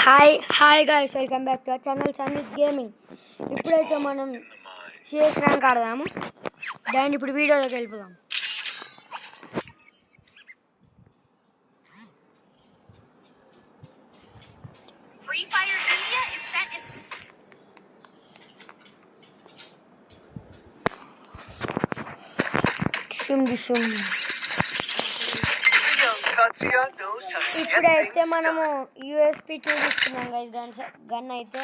Hi guys, welcome back to our channel Sanvith gaming. ఇప్పుడైతే మనం CS rank ఆడదాము. దాన్ని ఇప్పుడు వీడియోలోకి వెళ్ళిపోదాం. ఇప్పుడైతే మనము యూఎస్పి చూపిస్తున్నాం గైస్. గన్ అయితే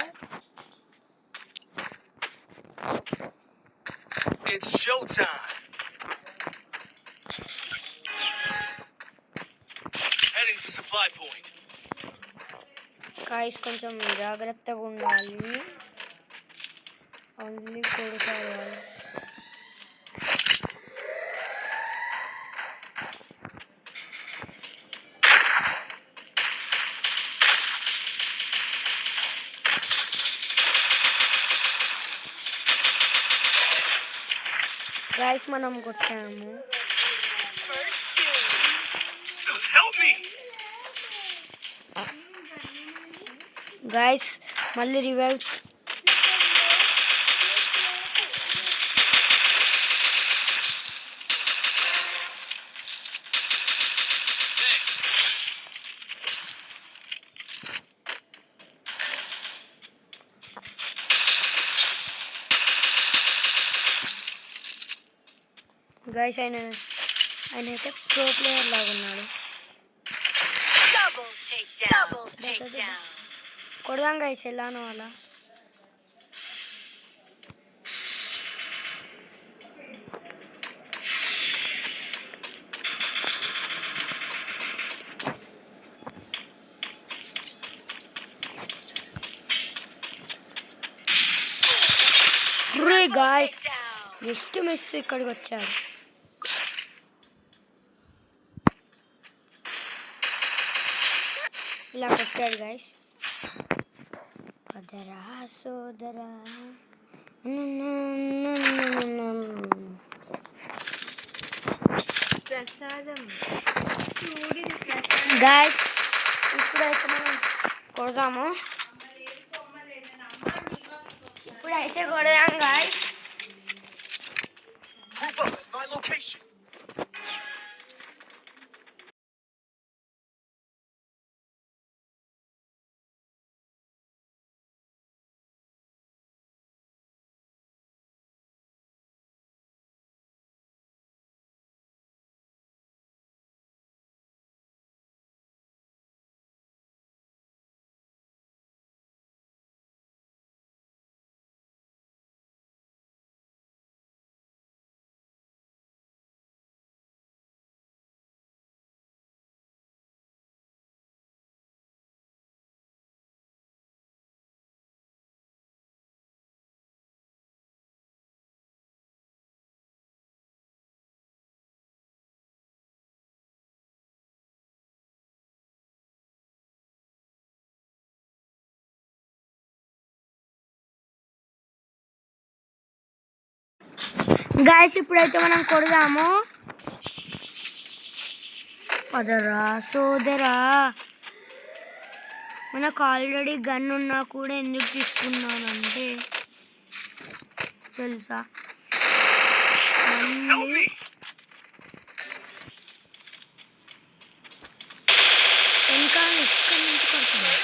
It's showtime. Heading to supply point. Guys కొంచెం జాగ్రత్తగా ఉండాలి. ఓన్లీ కొడతారు. గైస్ మనం కొట్టాము. గైస్ మళ్ళీ రివైవ్. గైస్ ఆయన అయితే ప్రో ప్లేయర్ లాగా ఉన్నాడు. కొడదాం గైస్ ఎలానో అలా. గైస్ జస్ట్ మిస్ ఇక్కడికి వచ్చాడు. ఇలా కొట్టాడు గైస్. సోదరా సోదరా ప్రసాదం గైస్ ఇప్పుడైతే మనం కొడదాము. ఇప్పుడైతే కొడదాం guys. Move up at my location. Guys ఇప్పుడైతే మనం కొడదాము. పదరా సోదరా. మనకు ఆల్రెడీ గన్ ఉన్నా కూడా ఎందుకు తీసుకున్నానంటే తెలుసా, మళ్ళీ ఇంకా ఇక్కడ నుంచి కొడుతున్నా.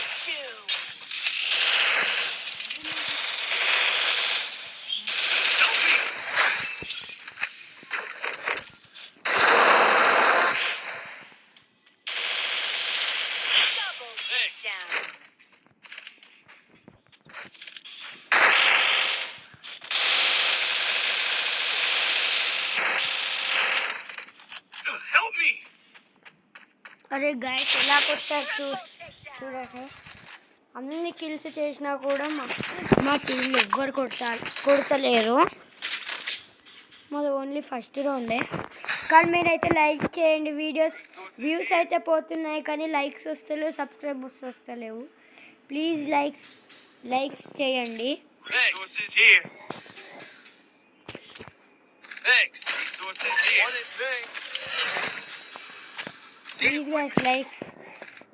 అరే గైస్ ఎలా కొట్టారు చూడండి. అన్ని కిల్స్ చేసినా కూడా మా టీంలో ఎవ్వరు కొడతలేరు. మాది ఓన్లీ ఫస్ట్ రౌండే. కానీ మీరైతే లైక్ చేయండి. వ్యూస్ అయితే పోతున్నాయి కానీ లైక్స్ వస్తలేవు, సబ్స్క్రైబర్స్ వస్తలేవు. ప్లీజ్ లైక్స్ చేయండి. ప్లీజ్ గైస్ లైక్స్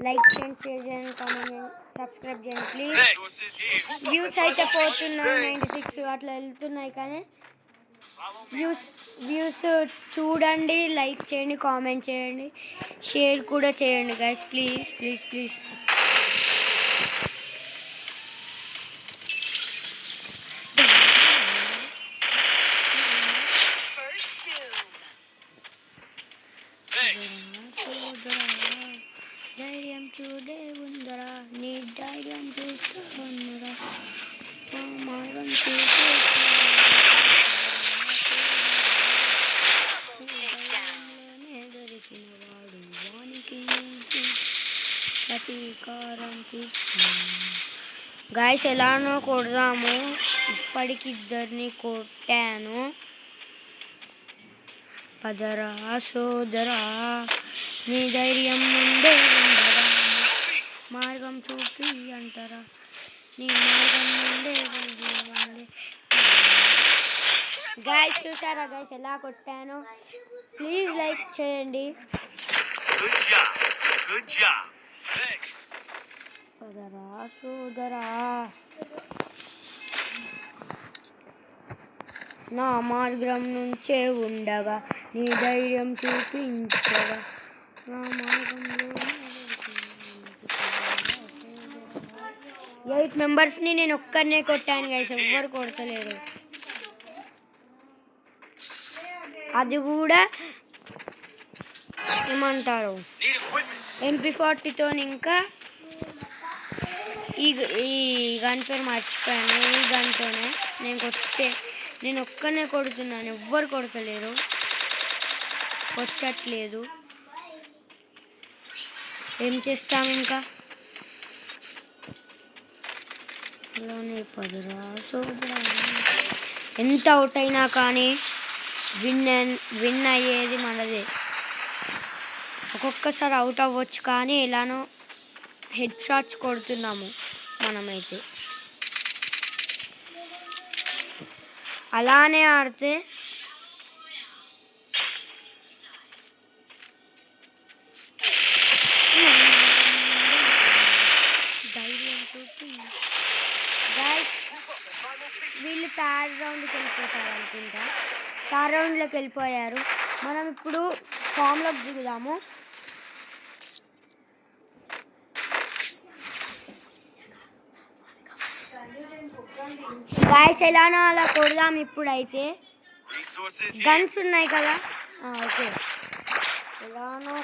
లైక్ చేయండి, షేర్ చేయండి, కామెంట్ చేయండి, సబ్స్క్రైబ్ చేయండి ప్లీజ్. Resources here. వ్యూస్ అయితే పోతున్నాయి, 96 అట్లా వెళ్తున్నాయి, కానీ వ్యూస్ చూడండి, లైక్ చేయండి, కామెంట్ చేయండి, షేర్ కూడా చేయండి guys, please please please. Thanks. ధైర్యం చూడే ఉందరా, నీ ధైర్యం చూస్తూ ఉన్నరా, మార్గం చూసే దొరికిన వాడు వానికి ప్రతీకారం గాయస్ ఎలానో కొడదాము. ఇప్పటికి ఇద్దరిని కొట్టాను. పదరా సోదరా, నీ ధైర్యం ముందే ఉండగా మార్గం చూపి అంటారా, నీ మార్గం ముందే ఉండే. గాయస్ చూసారా గాయస్ ఎలా కొట్టాను? ప్లీజ్ లైక్ చేయండి. Good job. Good job. Thanks. పదరా సోదరా, నా మార్గం నుంచే ఉండగా నీ ధైర్యం చూపించగా, నా మార్గంలో 8 మెంబర్స్ని నేను ఒక్కరినే కొట్టాను గైస్, ఎవ్వరు కొడతలేరు. అది కూడా ఏమంటారు Need equipment. MP40తో. ఇంకా ఈ గన్ పేరు మర్చిపోయాను. ఈ గన్తోనే నేను ఒక్కనే కొడుతున్నాను, ఎవ్వరు కొడతలేరు, కొట్టట్లేదు. ఏం చేస్తాం ఇంకా? అలానే పదరా సోదరా, ఎంత అవుట్ అయినా కానీ విన్ అయ్యేది మనదే. ఒక్కొక్కసారి అవుట్ అవ్వచ్చు, కానీ ఎలానో హెడ్ షాట్స్ కొడుతున్నాము మనమైతే. అలానే ఆడితే ధైర్యం చూపి గైస్. వీళ్ళు థర్డ్ రౌండ్కి వెళ్ళిపోతారు అనుకుంటా. థర్డ్ రౌండ్లోకి వెళ్ళిపోయారు. మనం ఇప్పుడు ఫామ్లోకి దిగుదాము. గాయస్ ఎలానో అలా కొడదాం ఇప్పుడైతే. Resources here. గన్స్ ఉన్నాయి కదా, ఓకే. ఎలానో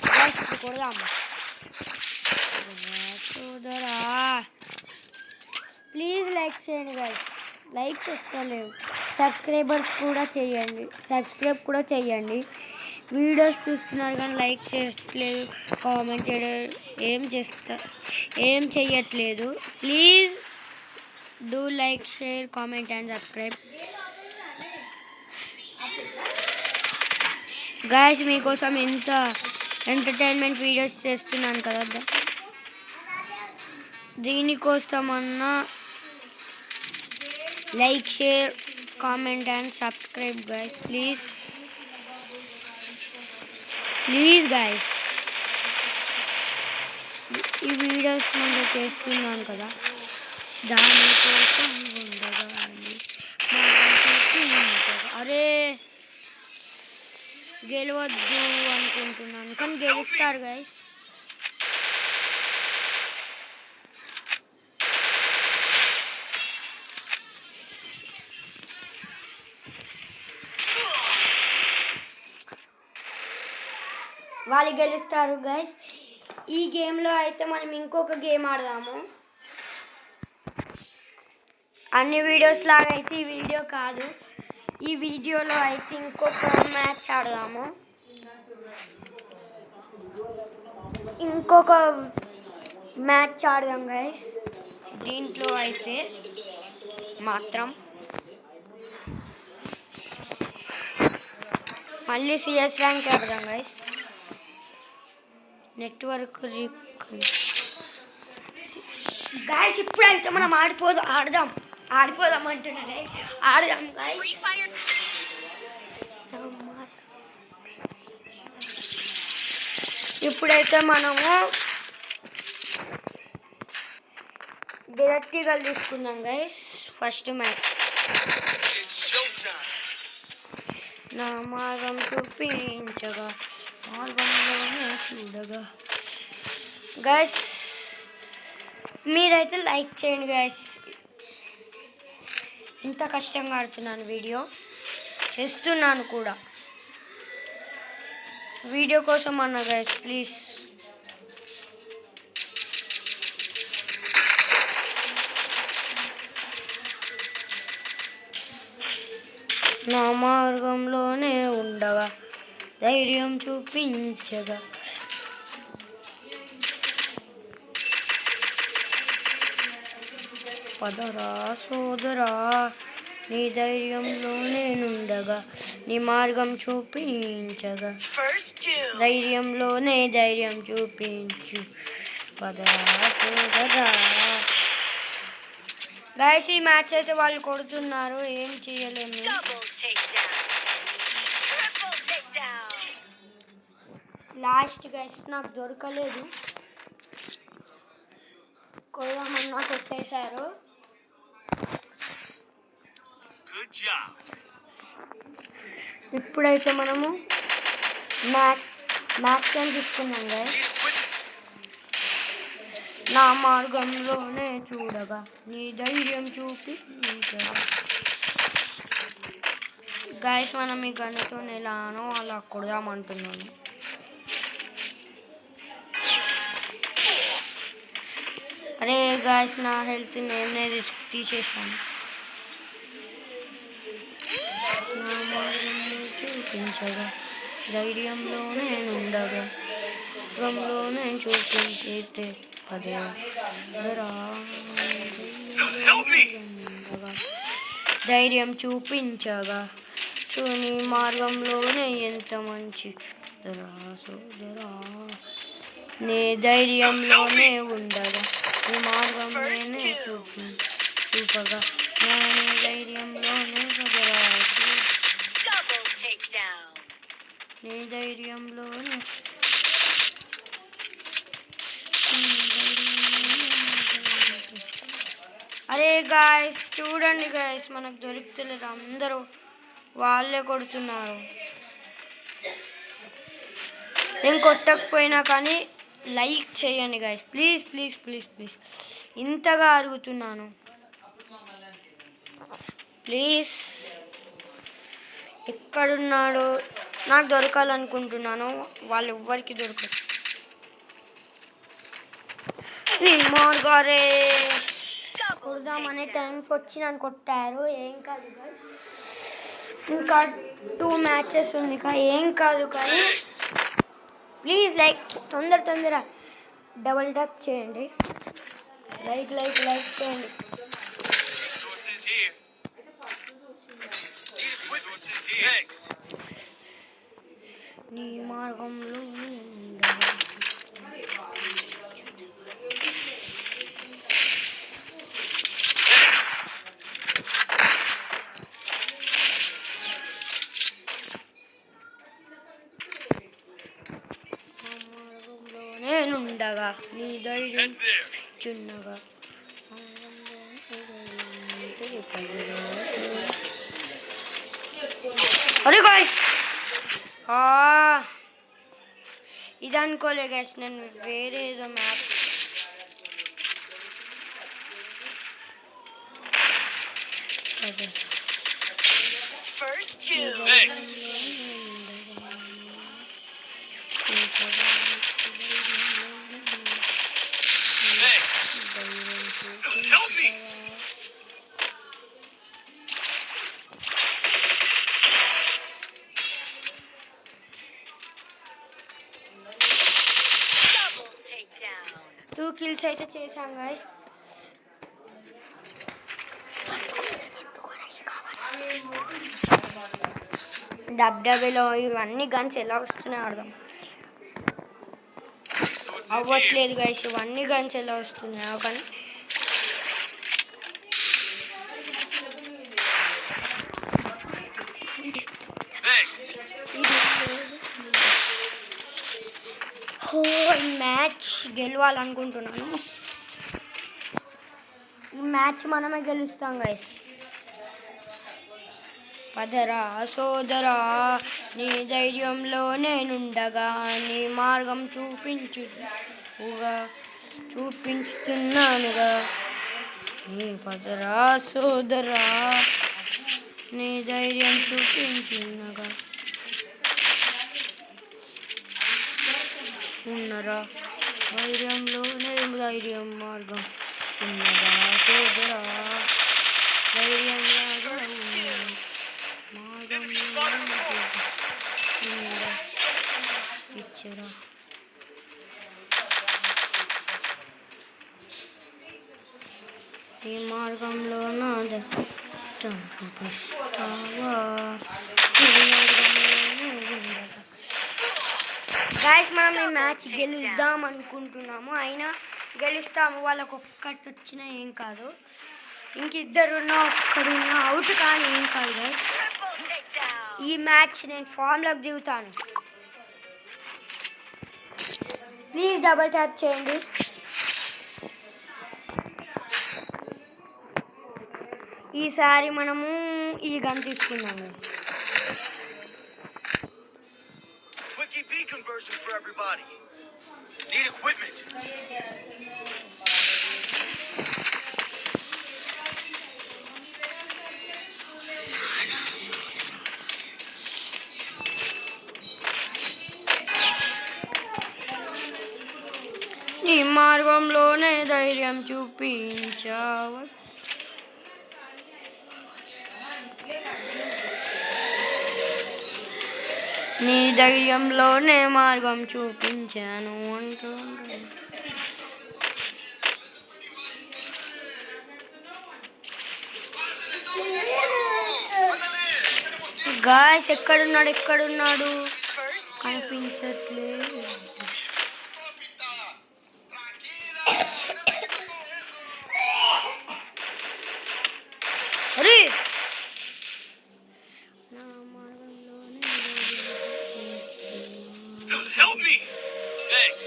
గైస్ ఇప్పుడు కొడదాము. సోదరా ప్లీజ్ లైక్ చేయండి గైస్, లైక్ చేస్తలేవు. సబ్స్క్రైబ్ కూడా చేయండి. వీడియోస్ చూస్తున్నారు కానీ లైక్ చేయట్లేదు, కామెంట్ చేయడం ఏం చేయట్లేదు. Please do like, share, comment and subscribe guys. మీకోసం ఎంత ఎంటర్టైన్మెంట్ వీడియోస్ చేస్తున్నాను కదా, దీనికోసమన్నా like, share, comment and subscribe guys, please guys. ఈ వీడియోస్ నేను చేస్తున్నాను కదా, దానికోసం ఉండగా అరే గెలవద్దు అనుకుంటున్నాను, కానీ గెలుస్తారు గైస్. వాళ్ళు గెలుస్తారు గైస్. ఈ గేమ్లో అయితే మనం ఇంకొక గేమ్ ఆడదాము. అన్ని వీడియోస్ లాగా అయితే ఈ వీడియో కాదు, ఈ వీడియోలో అయితే ఇంకొక మ్యాచ్ ఆడదాము. ఇంకొక మ్యాచ్ ఆడదాం గైస్. దీంట్లో అయితే మాత్రం మళ్ళీ సిఎస్ ర్యాంక్ ఆడదాం గైస్. Network guys. ఇప్పుడైతే మనం ఆడదాం అంటున్నా గైస్. ఆడదాం గైస్. ఇప్పుడైతే మనము డైరెక్ట్గా తీసుకుందాం guys. First match It's showtime. నా మార్గం చూపించగా మార్గంలోనే చూడగా. గైస్ మీరైతే లైక్ చేయండి గైస్. ఇంత కష్టంగా ఆడుతున్నాను, వీడియో చేస్తున్నాను కూడా వీడియో కోసం అన్న గైస్ ప్లీజ్. నా మార్గంలోనే ఉండగా ధైర్యం చూపించగా. పదరా సోదరా నీ ధైర్యంలోనే నుండగా నీ మార్గం చూపించగా. ధైర్యంలోనే ధైర్యం చూపించు పదరా సోదరా. గైస్ ఈ మ్యాచ్ అయితే వాళ్ళు కొడుతున్నారు, ఏం చేయలేము. లాస్ట్ గైస్ నాకు దొరకలేదు, కొడదామన్నా కొట్టేశారు. Good job. ఇప్పుడైతే మనము మ్యాచ్ తీసుకున్నాం గైస్. నా మార్గంలోనే చూడగా నీ ధైర్యం చూపించగా. గైస్ మనం ఈ గన్నుతో ఎలానో అలా కొడదామంటున్నాను. అరే గైస్ నా హెల్త్ నేనే తీసేసాను. నా మార్గంలో చూపించగా ధైర్యంలోనే ఉండగా రంలోనే చూపించే పదే ధైర్యం చూపించగా నీ మార్గంలోనే ఎంత మంచి సోదరా. నీ ధైర్యంలోనే ఉండగా నీ మార్గంలోనే చూపగా నీ ధైర్యంలోనే సోదరా. నీ ధైర్యంలోనే అరే గాయస్ చూడండి గాయస్ మనకు దొరుకుతలేదు, అందరూ వాళ్ళే కొడుతున్నారు. నేను కొట్టకపోయినా కానీ లైక్ చేయండి guys please please please please, ఇంతగా అడుగుతున్నాను ప్లీజ్. ఎక్కడున్నాడు నాకు దొరకాలనుకుంటున్నాను, వాళ్ళు ఎవ్వరికి దొరకదు. మార్గారే కొడదామనే టైంకి వచ్చి నన్ను కొట్టారు. ఏం కాదు ఇంకా 2 మ్యాచెస్ ఉంది, ఏం కాదు కానీ ప్లీజ్ లైక్ తొందర డబల్ ట్యాప్ చేయండి. లైక్ చేయండి. Resources here. Resources here. Thanks. నీ మార్గంలో ఉండగా నీ ధైర్యం చున్నగా. అరే గాయ్స్ ఇది అనుకోలే గాయ్స్, నేను వేరే ఏదో map Help me. Two kills అయితే చేశాం గాయ్స్. డబ్ల్యూలో ఇవన్నీ గన్స్ ఎలా వస్తున్నాయి అర్థం అవ్వట్లేదు గైస్. ఇవన్నీ గన్స్ ఎలా వస్తున్నాయో కానీ ఈ మ్యాచ్ గెలవాలనుకుంటున్నాను. ఈ మ్యాచ్ మనమే గెలుస్తాం గైస్. పదరా సోదరా, నీ ధైర్యంలో నేనుండగా నీ మార్గం చూపించుతున్నానుగా. నీ పదరా సోదరా, నీ ధైర్యం చూపించున్నగా ఉన్నరా, ధైర్యంలోనే ధైర్యం మార్గం ఉన్నదా సోదరా, ధైర్యంలాగా ఉన్నదా ఇచ్చరా. ఈ మార్గంలో నాద చూపిస్తావా, గాయస్ మనం ఈ మ్యాచ్ గెలుద్దాం అనుకుంటున్నాము. అయినా గెలుస్తాము, వాళ్ళకు ఒక్కటి వచ్చినా ఏం కాదు. ఇంకిద్దరున్నా ఒక్కడున్నా అవుట్ కానీ ఏం కాదు గైస్. ఈ మ్యాచ్ నేను ఫామ్లోకి దిగుతాను. ప్లీజ్ డబుల్ ట్యాప్ చేయండి. ఈసారి మనము ఈ గన్ తీసుకున్నాము. Quickie B conversion for everybody. Need equipment. నీ మార్గంలోనే ధైర్యం చూపించావు. నీ ధైర్యంలోనే మార్గం చూపించాను అంటూ గాయస్ ఎక్కడున్నాడు కనిపించట్లేదు. అరే Help me. Thanks.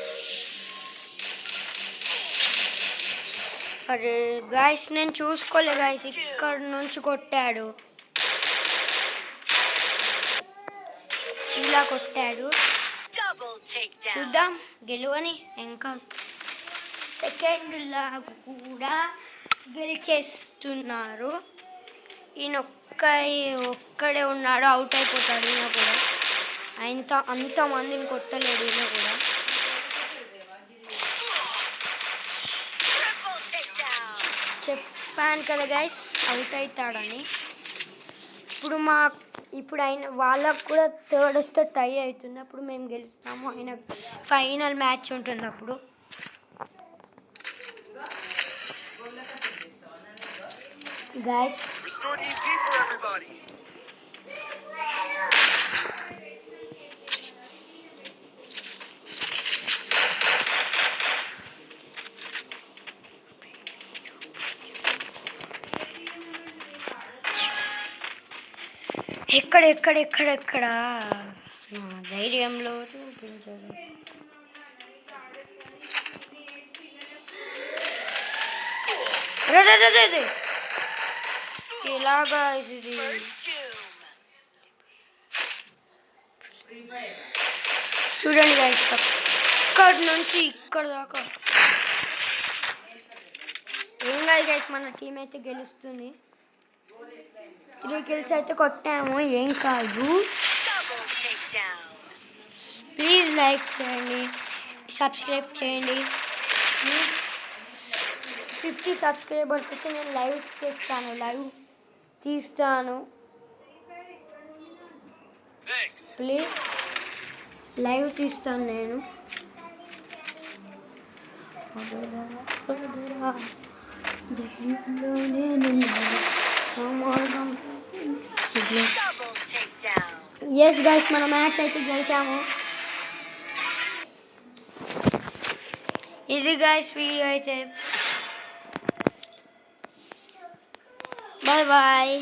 అరే గాయస్ నేను చూసుకోలే గాయస్, ఇక్కడ నుంచి కొట్టాడు, ఇలా కొట్టాడు. చూద్దాం గెలువని. ఇంకా సెకండ్లా కూడా గెలిచేస్తున్నారు. ఈయన ఒక్కడే ఉన్నాడు, అవుట్ అయిపోతాడు. ఈయన కూడా అంతమందిని కొట్టలేడు. ఈయన కూడా చెప్పాను కదా గైస్ అవుట్ అవుతాడని. ఇప్పుడు ఆయన వాళ్ళకు కూడా థర్డ్ వస్తే టై అవుతుంది. అప్పుడు మేము గెలుస్తాము. ఆయన ఫైనల్ మ్యాచ్ ఉంటుంది అప్పుడు. Guys Restore EP for everybody. ఎక్కడ నా ధైర్యంలో చూపించదు. ఇలాగా ఇది చూడండి గైస్, ఇక్కడి నుంచి ఇక్కడ దాకా ఏం కాదు గైస్, మన టీం అయితే గెలుస్తుంది. 3 kills అయితే కొట్టాము, ఏం కాదు. ప్లీజ్ లైక్ చేయండి, సబ్స్క్రైబ్ చేయండి. ప్లీజ్ 50 సబ్స్క్రైబర్స్ వస్తే నేను లైవ్ తీస్తాను. Thanks. ప్లీజ్ లైవ్ తీస్తాను నేను. ఎస్ గైస్ మన మ్యాచ్ అయితే గెలిచాము. ఇది గైస్ వీడియో అయితే. Bye bye.